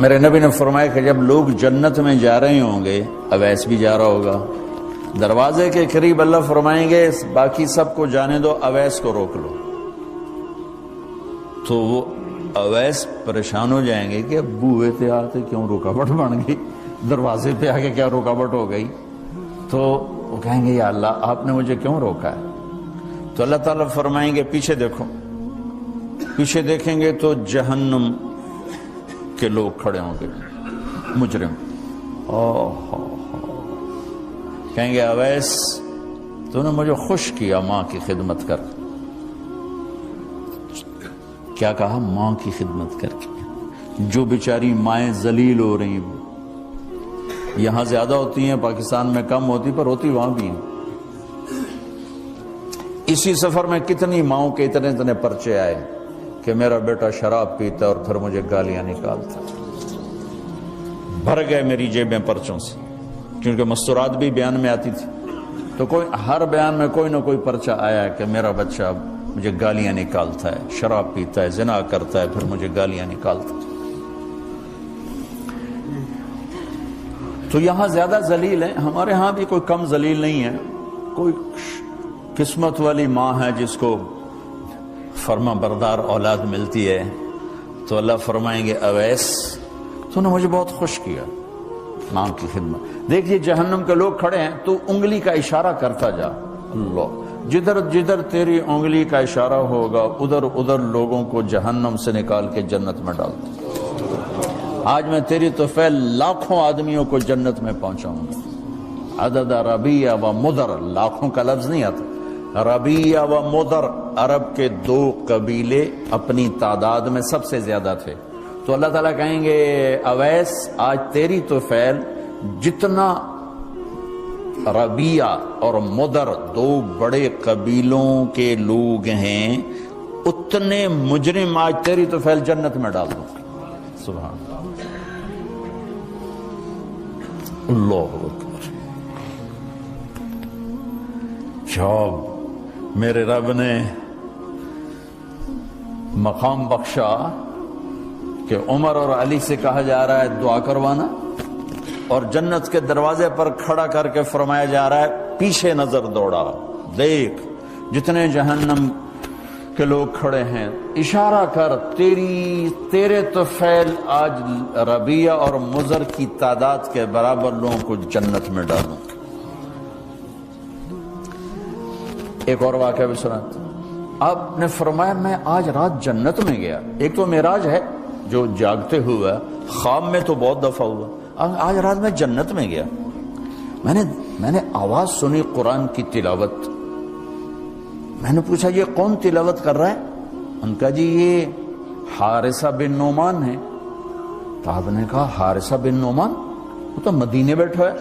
میرے نبی نے فرمایا کہ جب لوگ جنت میں جا رہے ہوں گے، اویس بھی جا رہا ہوگا، دروازے کے قریب اللہ فرمائیں گے باقی سب کو جانے دو، اویس کو روک لو۔ تو وہ اویس پریشان ہو جائیں گے کہ اب بوئے تھے آتے کیوں رکاوٹ بن گئی، دروازے پہ آگے کیا رکاوٹ ہو گئی؟ تو وہ کہیں گے یا اللہ آپ نے مجھے کیوں روکا ہے؟ تو اللہ تعالیٰ فرمائیں گے پیچھے دیکھو، پیچھے دیکھیں گے تو جہنم کے لوگ کھڑے ہوں گے، مجرم۔ کہیں گے اویس تو نے مجھے خوش کیا ماں کی خدمت کر۔ کیا کہا؟ ماں کی خدمت کر کے۔ جو بیچاری مائیں ذلیل ہو رہی ہیں، یہاں زیادہ ہوتی ہیں، پاکستان میں کم ہوتی، پر ہوتی وہاں بھی ہیں۔ اسی سفر میں کتنی ماؤں کے اتنے پرچے آئے کہ میرا بیٹا شراب پیتا اور پھر مجھے گالیاں نکالتا۔ بھر گئے میری جیبیں پرچوں سے، کیونکہ مستورات بھی بیان میں آتی تھی، تو ہر بیان میں کوئی نہ کوئی پرچہ آیا کہ میرا بچہ مجھے گالیاں نکالتا ہے، شراب پیتا ہے، زنا کرتا ہے، پھر مجھے گالیاں نکالتا ہے۔ تو یہاں زیادہ ذلیل ہیں، ہمارے ہاں بھی کوئی کم ذلیل نہیں ہے۔ کوئی قسمت والی ماں ہے جس کو فرما بردار اولاد ملتی ہے، تو اللہ فرمائیں گے اویس تو نے مجھے بہت خوش کیا ماں کی خدمت۔ دیکھیے جہنم کے لوگ کھڑے ہیں، تو انگلی کا اشارہ کرتا جا، اللہ جدھر جدھر تیری انگلی کا اشارہ ہوگا ادھر ادھر لوگوں کو جہنم سے نکال کے جنت میں ڈال دوں۔ آج میں تیری طفیل لاکھوں آدمیوں کو جنت میں پہنچاؤں گا۔ عدد ربیہ و مدر، لاکھوں کا لفظ نہیں آتا، ربیہ و مدر عرب کے دو قبیلے اپنی تعداد میں سب سے زیادہ تھے۔ تو اللہ تعالیٰ کہیں گے اویس آج تیری طفیل جتنا ربیہ اور مدر دو بڑے قبیلوں کے لوگ ہیں، اتنے مجرم آج تیری طفیل جنت میں ڈال دوں۔ سبحان اللہ اکبر۔ جب میرے رب نے مقام بخشا کہ عمر اور علی سے کہا جا رہا ہے دعا کروانا، اور جنت کے دروازے پر کھڑا کر کے فرمایا جا رہا ہے پیچھے نظر دوڑا، دیکھ جتنے جہنم کے لوگ کھڑے ہیں، اشارہ کر تیرے طفیل آج ربیہ اور مضر کی تعداد کے برابر لوگوں کو جنت میں ڈالوں۔ ایک اور واقعہ بھی سناتا ہوں۔ آپ نے فرمایا میں آج رات جنت میں گیا۔ ایک تو معراج ہے جو جاگتے ہوئے، خواب میں تو بہت دفعہ ہوا، آج رات میں جنت میں گیا۔ میں نے آواز سنی قرآن کی تلاوت۔ میں نے پوچھا یہ کون تلاوت کر رہا ہے؟ ان کا جی یہ حارثہ بن نعمان ہے۔ تو آپ نے کہا حارثہ بن نعمان؟ وہ تو مدینے بیٹھا ہے۔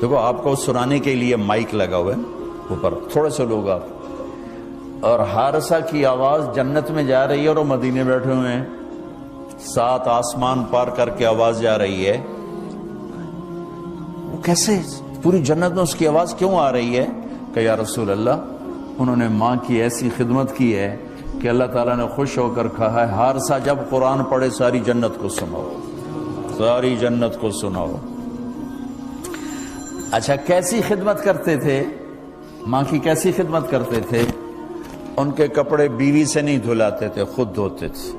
دیکھو آپ کو سنانے کے لیے مائک لگا ہوا ہے اوپر، تھوڑے سے لوگ آپ، اور حارثہ کی آواز جنت میں جا رہی ہے اور وہ مدینے بیٹھے ہوئے ہیں، 7 آسمان پار کر کے آواز جا رہی ہے۔ وہ کیسے پوری جنت میں اس کی آواز کیوں آ رہی ہے؟ کہ یا رسول اللہ انہوں نے ماں کی ایسی خدمت کی ہے کہ اللہ تعالیٰ نے خوش ہو کر کہا ہے حارثہ جب قرآن پڑھے ساری جنت کو سناؤ، ساری جنت کو سناؤ۔ اچھا کیسی خدمت کرتے تھے؟ ماں کی کیسی خدمت کرتے تھے؟ ان کے کپڑے بیوی سے نہیں دھلاتے تھے، خود دھوتے تھے۔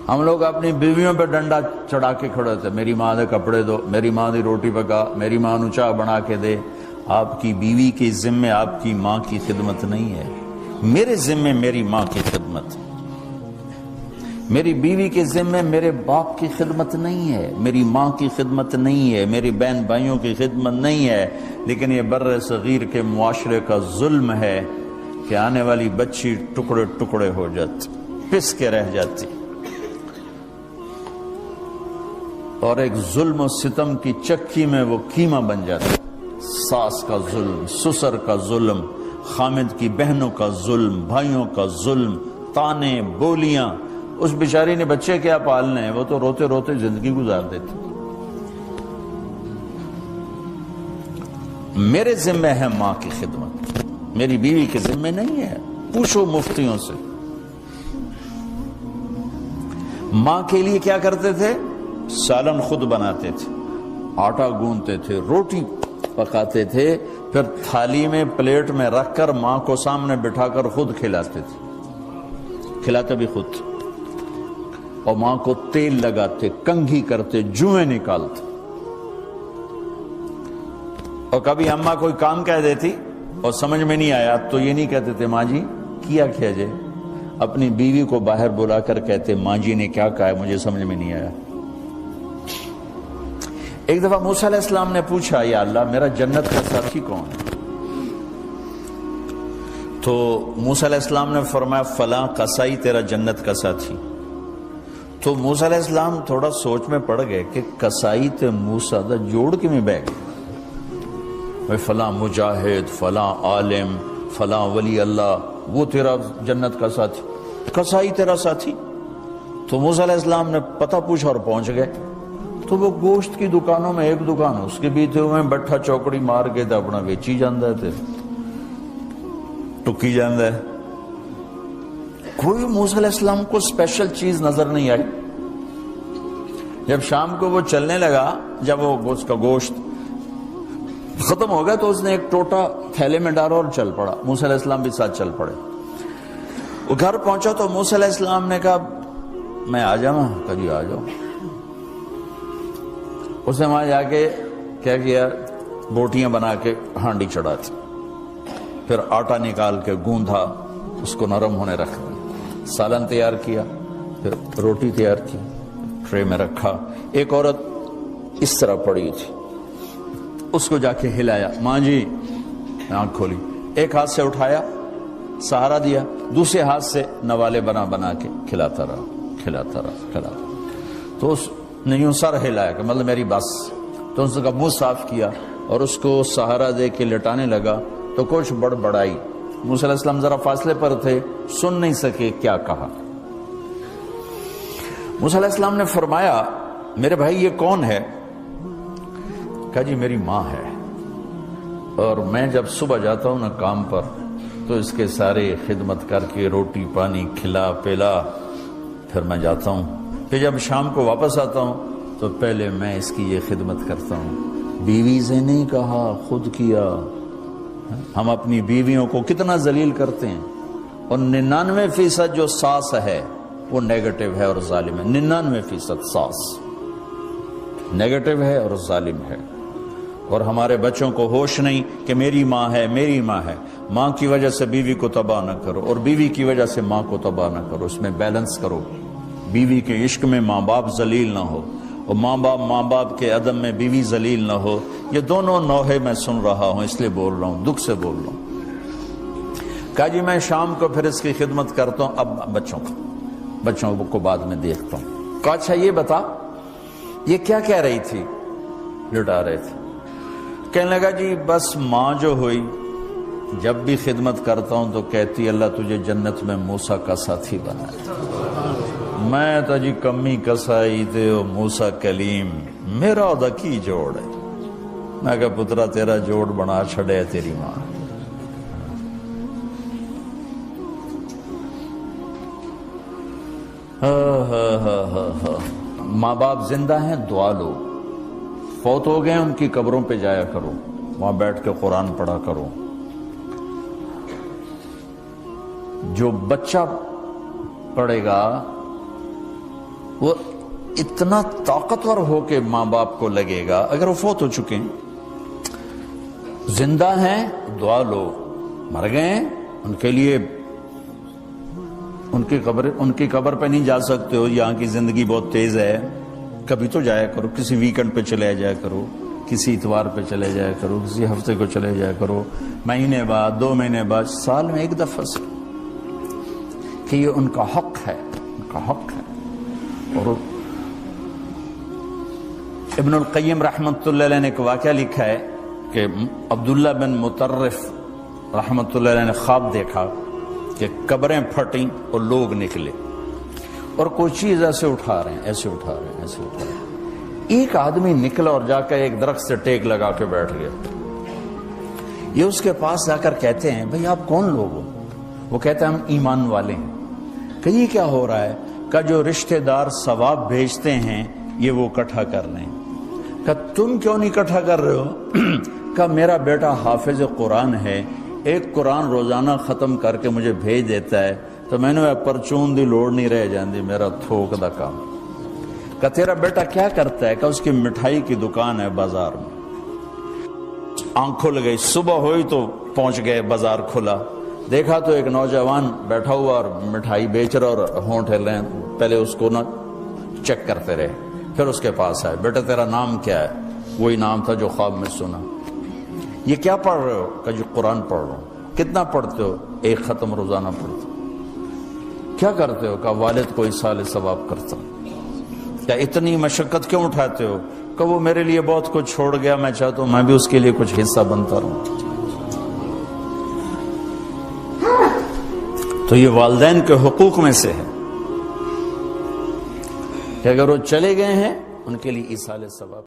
ہم لوگ اپنی بیویوں پہ ڈنڈا چڑھا کے کھڑے تھے، میری ماں نے کپڑے دو، میری ماں نے روٹی پکا، میری ماں نے چائے بنا کے دے۔ آپ کی بیوی کے ذمے آپ کی ماں کی خدمت نہیں ہے، میرے ذمے میری ماں کی خدمت، میری بیوی کے ذمے میرے باپ کی خدمت نہیں ہے، میری ماں کی خدمت نہیں ہے، میری بہن بھائیوں کی خدمت نہیں ہے۔ لیکن یہ بر صغیر کے معاشرے کا ظلم ہے کہ آنے والی بچی ٹکڑے ٹکڑے ہو جاتی، پس کے رہ جاتی، اور ایک ظلم و ستم کی چکی میں وہ قیمہ بن جاتی۔ ساس کا ظلم، سسر کا ظلم، خامد کی بہنوں کا ظلم، بھائیوں کا ظلم، تانے بولیاں۔ اس بیچاری نے بچے کیا پالنے ہیں، وہ تو روتے روتے زندگی گزار دیتی۔ میرے ذمہ ہے ماں کی خدمت، میری بیوی کے ذمہ نہیں ہے۔ پوچھو مفتیوں سے، ماں کے لیے کیا کرتے تھے؟ سالن خود بناتے تھے، آٹا گوندتے تھے، روٹی پکاتے تھے، پھر تھالی میں پلیٹ میں رکھ کر ماں کو سامنے بٹھا کر خود کھلاتے تھے، کھلاتے بھی خود تھے، اور ماں کو تیل لگاتے، کنگھی کرتے، جوئیں نکالتے۔ اور کبھی اماں کوئی کام کہہ دیتی اور سمجھ میں نہیں آیا تو یہ نہیں کہتے تھے ماں جی کیا جے، اپنی بیوی کو باہر بلا کر کہتے ماں جی نے کیا کہا ہے مجھے سمجھ میں نہیں آیا۔ ایک دفعہ موسیٰ علیہ السلام نے پوچھا یا اللہ میرا جنت کا ساتھی کون ہے؟ تو موسیٰ علیہ السلام نے فرمایا فلاں قصائی تیرا جنت کا ساتھی۔ تو موسیٰ علیہ السلام تھوڑا سوچ میں پڑ گئے کہ قصائی تے موسیٰ دا جوڑ کے میں بہ گئے، فلاں مجاہد، فلاں عالم، فلاں ولی اللہ، وہ تیرا جنت کا ساتھی، قصائی تیرا ساتھی۔ تو موسیٰ علیہ السلام نے پتہ پوچھا اور پہنچ گئے۔ تو وہ گوشت کی دکانوں میں ایک دکان اس کے بھی تھے، میں بٹھا چوکڑی مار کے تو اپنا ویچی جاندہ تھے، ٹکی جاندہ ہے۔ کوئی موسیٰ علیہ السلام کو اسپیشل چیز نظر نہیں آئی۔ جب شام کو وہ چلنے لگا، جب وہ اس کا گوشت ختم ہو گیا تو اس نے ایک ٹوٹا تھیلے میں ڈالا اور چل پڑا، موسیٰ علیہ السلام بھی ساتھ چل پڑے۔ وہ گھر پہنچا تو موسیٰ علیہ السلام نے کہا میں آ جاؤں؟ کہا جی آ جاؤ۔ اس نے وہاں جا کے کیا کیا، بوٹیاں بنا کے ہانڈی چڑھا تھی، پھر آٹا نکال کے گوندھا، اس کو نرم ہونے رکھ دیا، سالن تیار کیا، پھر روٹی تیار کی، ٹرے میں رکھا۔ ایک عورت اس طرح پڑی تھی، اس کو جا کے ہلایا، ماں جی، آنکھ کھولی، ایک ہاتھ سے اٹھایا، سہارا دیا، دوسرے ہاتھ سے نوالے بنا بنا کے کھلاتا رہا۔ تو اس نے یوں سر ہلایا کہ مطلب میری بس، تو اس کا منہ صاف کیا اور اس کو سہارا دے کے لٹانے لگا تو کچھ بڑبڑائی۔ موسیٰ علیہ السلام ذرا فاصلے پر تھے، سن نہیں سکے کیا کہا۔ موسیٰ علیہ السلام نے فرمایا میرے بھائی یہ کون ہے؟ کہا جی میری ماں ہے، اور میں جب صبح جاتا ہوں نا کام پر تو اس کے سارے خدمت کر کے روٹی پانی کھلا پلا پھر میں جاتا ہوں، پھر جب شام کو واپس آتا ہوں تو پہلے میں اس کی یہ خدمت کرتا ہوں۔ بیوی سے نہیں کہا، خود کیا۔ ہم اپنی بیویوں کو کتنا ذلیل کرتے ہیں، اور 99% جو ساس ہے وہ نیگیٹو ہے اور ظالم ہے۔ 99% ساس نیگیٹو ہے اور ظالم ہے، اور ہمارے بچوں کو ہوش نہیں کہ میری ماں ہے، میری ماں ہے۔ ماں کی وجہ سے بیوی کو تباہ نہ کرو، اور بیوی کی وجہ سے ماں کو تباہ نہ کرو، اس میں بیلنس کرو۔ بیوی کے عشق میں ماں باپ ذلیل نہ ہو، اور ماں باپ کے عدم میں بیوی ذلیل نہ ہو۔ یہ دونوں نوحے میں سن رہا ہوں، اس لیے بول رہا ہوں، دکھ سے بول رہا ہوں۔ کہا جی میں شام کو پھر اس کی خدمت کرتا ہوں، اب بچوں کو بعد میں دیکھتا ہوں۔ کہا اچھا یہ بتا یہ کیا کہہ رہی تھی؟ لٹا رہے تھے۔ کہنے لگا جی بس ماں جو ہوئی جب بھی خدمت کرتا ہوں تو کہتی اللہ تجھے جنت میں موسیٰ کا ساتھی بنائے۔ میں تو جی کمی کسائی تے موسیٰ کلیم، میرا دا کی جوڑ ہے۔ میں کہا پترا تیرا جوڑ بنا چھڑے تیری ماں۔ ماں باپ زندہ ہیں دعا لو، فوت ہو گئے ان کی قبروں پہ جایا کرو، وہاں بیٹھ کے قرآن پڑھا کرو۔ جو بچہ پڑھے گا وہ اتنا طاقتور ہو کے ماں باپ کو لگے گا، اگر وہ فوت ہو چکے ہیں۔ زندہ ہیں دعا لو، مر گئے ہیں ان کے لیے ان کی قبر پہ نہیں جا سکتے ہو، یہاں کی زندگی بہت تیز ہے، کبھی تو جایا کرو، کسی ویکنڈ پہ چلے جایا کرو، کسی اتوار پہ چلے جایا کرو، کسی ہفتے کو چلے جایا کرو، مہینے بعد 2 مہینے بعد، سال میں ایک دفعہ سے، کہ یہ ان کا حق ہے، ان کا حق ہے۔ اور ابن القیم رحمۃ اللہ علیہ نے ایک واقعہ لکھا ہے کہ عبداللہ بن مطرف رحمۃ اللہ علیہ نے خواب دیکھا کہ قبریں پھٹیں اور لوگ نکلے اور کوئی چیز ایسے اٹھا رہے ہیں، ایسے اٹھا رہے ہیں، ایسے اٹھا رہے ہیں۔ ایک آدمی نکلا اور جا کر ایک درخت سے ٹیک لگا کے بیٹھ گیا۔ یہ اس کے پاس جا کر کہتے ہیں بھئی آپ کون لوگ ہو؟ وہ کہتے ہیں ہم ایمان والے ہیں۔ کہ یہ کیا ہو رہا ہے؟ کہ جو رشتہ دار ثواب بھیجتے ہیں یہ وہ اکٹھا کر لیں۔ کہ تم کیوں نہیں اکٹھا کر رہے ہو؟ کہ میرا بیٹا حافظ قرآن ہے، ایک قرآن روزانہ ختم کر کے مجھے بھیج دیتا ہے، تو میں نے پرچون دی لوڑ نہیں رہ جاندی، میرا تھوک دا کام۔ کہ تیرا بیٹا کیا کرتا ہے؟ کہ اس کی مٹھائی کی دکان ہے بازار میں، آنکھ کھل گئی، صبح ہوئی تو پہنچ گئے، بازار کھلا، دیکھا تو ایک نوجوان بیٹھا ہوا اور مٹھائی بیچ رہا اور ہونٹ ہل رہے ہیں، پہلے اس کو نہ چیک کرتے رہے، پھر اس کے پاس آئے، بیٹا تیرا نام کیا ہے؟ وہی نام تھا جو خواب میں سنا۔ یہ کیا پڑھ رہے ہو؟ کہ جو قرآن پڑھ رہا ہوں۔ کتنا پڑھتے ہو؟ ایک ختم روزانہ پڑھتے ہو۔ کیا کرتے ہو؟ کہ والد کو ایصال ثواب کرتا ہوں۔ کیا اتنی مشقت کیوں اٹھاتے ہو؟ کہ وہ میرے لیے بہت کچھ چھوڑ گیا، میں چاہتا ہوں میں بھی اس کے لیے کچھ حصہ بنتا رہوں۔ تو یہ والدین کے حقوق میں سے ہے کہ اگر وہ چلے گئے ہیں ان کے لیے ایصال ثواب